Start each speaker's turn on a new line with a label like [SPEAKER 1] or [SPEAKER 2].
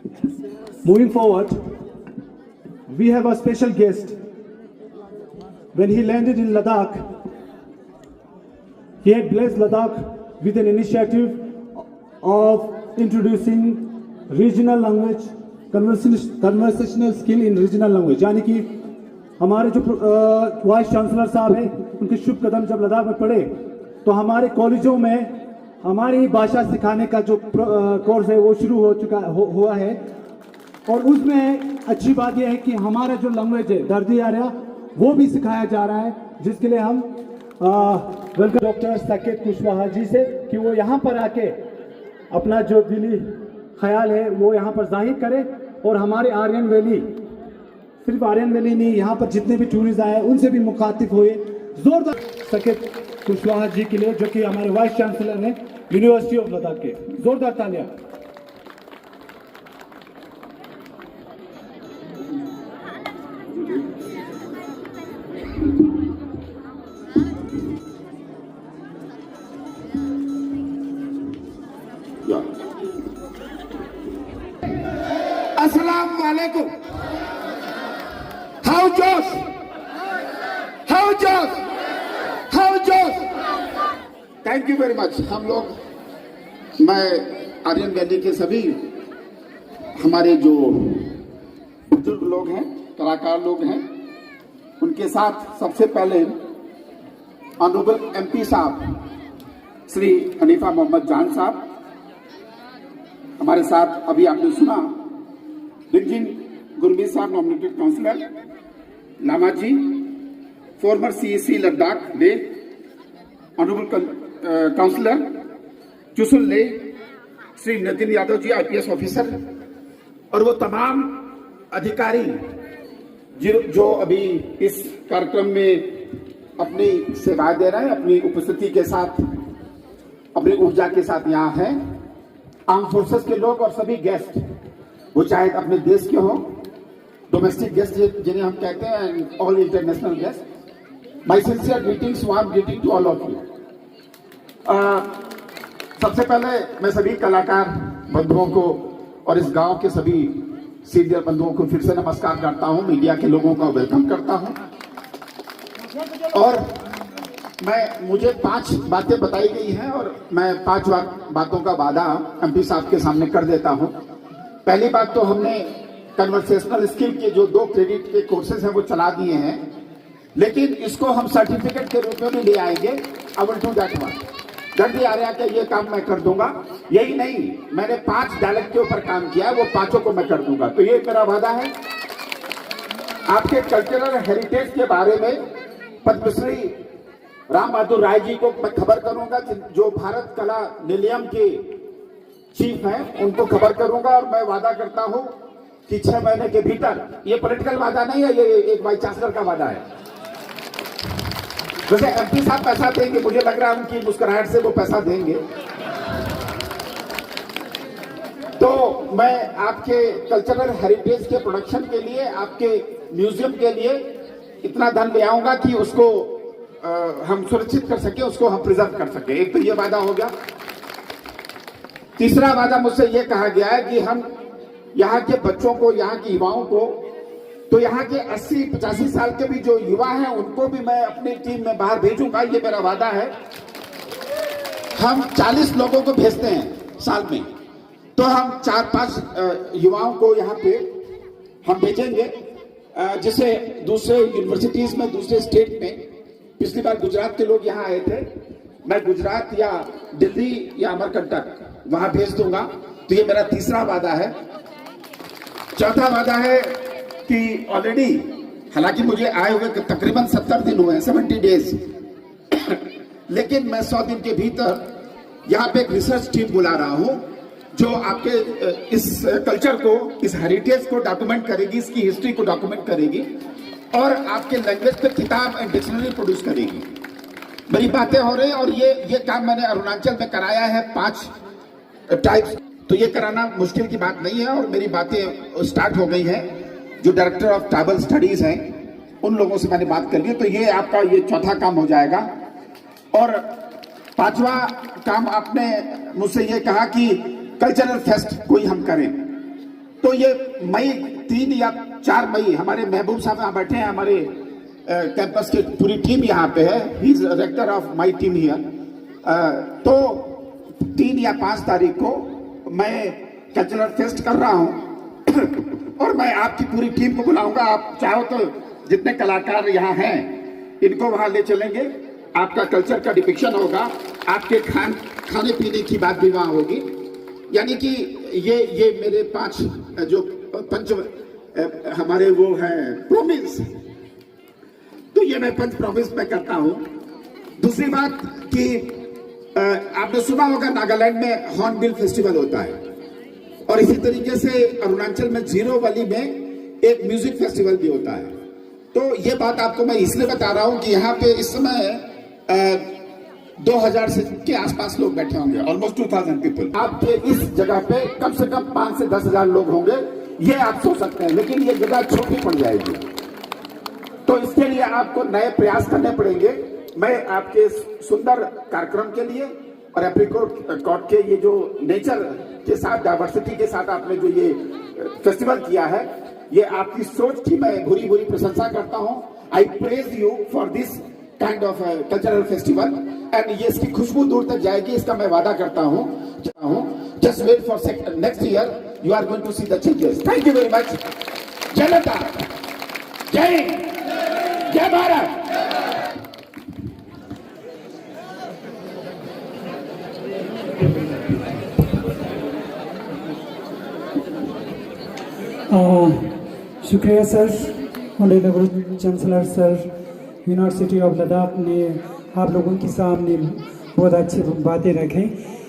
[SPEAKER 1] Moving forward, we have a special guest. When he landed in Ladakh, he had blessed Ladakh with an initiative of introducing regional language, conversational skill in regional language. यानी कि हमारे जो vice chancellor साहब हैं, उनके शुभ कदम जब लद्दाख में पड़े तो हमारे कॉलेजों में हमारी भाषा सिखाने का जो कोर्स है वो शुरू हुआ है। और उसमें अच्छी बात यह है कि हमारा जो लैंग्वेज है दर्दी आर्या वो भी सिखाया जा रहा है, जिसके लिए हम वेलकम डॉक्टर साकेत कुशवाहा जी से कि वो यहाँ पर आके अपना जो दिली ख्याल है वो यहाँ पर जाहिर करें और हमारे आर्यन वैली, सिर्फ आर्यन वैली नहीं, यहाँ पर जितने भी टूरिस्ट आए उनसे भी मुखातिब हुए। जोरदार साकेत कुशवाहा जी के लिए, जो कि हमारे वाइस चांसलर हैं यूनिवर्सिटी ऑफ लद्दाख के, जोरदार तालियां।
[SPEAKER 2] अस्सलाम वालेकुम। हाउ जोश, हाउ जोश, हाउ जोश। Thank you very much. हम लोग, मैं आर्यन वैली के सभी हमारे जो बुजुर्ग लोग हैं, कलाकार लोग हैं, उनके साथ सबसे पहले ऑनरेबल एमपी साहब श्री हनीफा मोहम्मद जान साहब हमारे साथ, अभी आपने सुना रिंजिन गुरमीत साहब नॉमिनेटेड काउंसलर, लामा जी फॉर्मर सीएसी लद्दाख ले, ऑनरेबल काउंसलर चुसुल ले, श्री नितिन यादव जी आईपीएस ऑफिसर, और वो तमाम अधिकारी जो अभी इस कार्यक्रम में अपनी सेवाएं दे रहे हैं, अपनी उपस्थिति के साथ, अपनी ऊर्जा के साथ यहाँ हैं, आर्म फोर्सेस के लोग और सभी गेस्ट, वो चाहे अपने देश के हो, डोमेस्टिक गेस्ट जिन्हें हम कहते हैं, all international guest, my sincere greetings, warm greeting to all of you. सबसे पहले मैं सभी कलाकार बंधुओं को और इस गांव के सभी सीनियर बंधुओं को फिर से नमस्कार करता हूं, मीडिया के लोगों का वेलकम करता हूं। और मुझे 5 बातें बताई गई हैं और मैं 5 बातों का वादा एमपी साहब के सामने कर देता हूं। पहली बात तो हमने कन्वर्सेशनल स्किल के जो 2 क्रेडिट के कोर्सेज हैं वो चला दिए हैं, लेकिन इसको हम सर्टिफिकेट के रूप में भी ले आएंगे। I will do that one. दर्दी आर्या का ये काम मैं कर दूंगा। यही नहीं, मैंने 5 डायलेक्ट के ऊपर काम किया है, वो 5 को मैं कर दूंगा। तो ये मेरा वादा है। आपके कल्चरल हेरिटेज के बारे में पद्मश्री राम बहादुर राय जी को मैं खबर करूंगा, जो भारत कला निलयम के चीफ हैं, उनको खबर करूंगा। और मैं वादा करता हूं कि 6 महीने के भीतर, ये पॉलिटिकल वादा नहीं है, ये एक वाइस चांसलर का वादा है। जैसे एमपी साहब पैसा देंगे, मुझे लग रहा है उनकी मुस्कुराहट से वो पैसा देंगे, तो मैं आपके कल्चरल हेरिटेज के प्रोडक्शन के लिए, आपके म्यूजियम के लिए इतना धन ले आऊंगा कि उसको हम सुरक्षित कर सके, उसको हम प्रिजर्व कर सके। एक तो ये वादा हो गया। तीसरा वादा मुझसे ये कहा गया है कि हम यहाँ के बच्चों को, यहाँ के युवाओं को, तो यहाँ के 80-85 साल के भी जो युवा हैं उनको भी मैं अपनी टीम में बाहर भेजूंगा। ये मेरा वादा है। हम 40 लोगों को भेजते हैं साल में, तो हम 4-5 युवाओं को यहाँ पे हम भेजेंगे, जिसे दूसरे यूनिवर्सिटीज में, दूसरे स्टेट में, पिछली बार गुजरात के लोग यहाँ आए थे, मैं गुजरात या दिल्ली या अमरकंटक वहां भेज दूंगा। तो ये मेरा तीसरा वादा है। चौथा वादा है कि ऑलरेडी, हालांकि मुझे आए हुए तकरीबन 70 दिन हुए हैं, 70 डेज, लेकिन मैं 100 दिन के भीतर यहाँ पे एक रिसर्च टीम बुला रहा हूँ, जो आपके इस कल्चर को, इस हेरिटेज को डॉक्यूमेंट करेगी, इसकी हिस्ट्री को डॉक्यूमेंट करेगी और आपके लैंग्वेज पे किताब एंड डिक्शनरी प्रोड्यूस करेगी। बड़ी बातें हो रही हैं। और ये काम मैंने अरुणाचल में कराया है, 5 टाइप्स। तो ये कराना मुश्किल की बात नहीं है और मेरी बातें स्टार्ट हो गई हैं। जो डायरेक्टर ऑफ ट्राइबल स्टडीज हैं उन लोगों से मैंने बात कर ली। तो ये आपका ये चौथा काम हो जाएगा। और 5वां काम आपने मुझसे ये कहा कि कल्चरल फेस्ट कोई हम करें। तो ये मई 3 या 4 मई हमारे महबूब साहब यहाँ बैठे हैं, हमारे कैंपस की पूरी टीम यहाँ पे है, he is rector of my team here. तो 3 या 5 तारीख को मैं कल्चरल फेस्ट कर रहा हूँ और मैं आपकी पूरी टीम को बुलाऊंगा। आप चाहो तो जितने कलाकार यहाँ हैं इनको वहां ले चलेंगे, आपका कल्चर का डिपिक्शन होगा, आपके खाने पीने की बात भी वहां होगी। यानी कि ये मेरे 5 जो पंच हमारे वो हैं प्रॉमिस, तो ये मैं पंच प्रॉमिस में करता हूं। दूसरी बात कि आपने सुना होगा नागालैंड में हॉर्नबिल फेस्टिवल होता है और इसी तरीके से अरुणाचल में जीरो वैली में एक म्यूजिक फेस्टिवल भी होता है। तो ये बात आपको मैं इसलिए बता रहा हूं कि यहाँ पे इस समय 2000 के आसपास लोग बैठे होंगे, ऑलमोस्ट 2000 पीपल। आपके इस जगह पे कम से कम 5 से 10 हजार लोग होंगे, ये आप सोच सकते हैं, लेकिन ये जगह छोटी पड़ जाएगी। तो इसके लिए आपको नए प्रयास करने पड़ेंगे। मैं आपके सुंदर कार्यक्रम के लिए और एप्रिकॉट कॉट के ये जो नेचर के साथ, डाइवर्सिटी के साथ आपने जो ये फेस्टिवल किया है, ये आपकी सोच की मैं भूरी भूरी प्रशंसा करता हूं। आई praise you for this kind of cultural festival and ये इसकी खुशबू दूर तक जाएगी, इसका मैं वादा करता हूं। Just wait for next year, you are going to see the changes. Thank you very much. जय लता, जय जय भारत।
[SPEAKER 3] शुक्रिया sir, honourable chancellor sir, university of Ladakh ने आप लोगों के सामने बहुत अच्छी बातें रखें।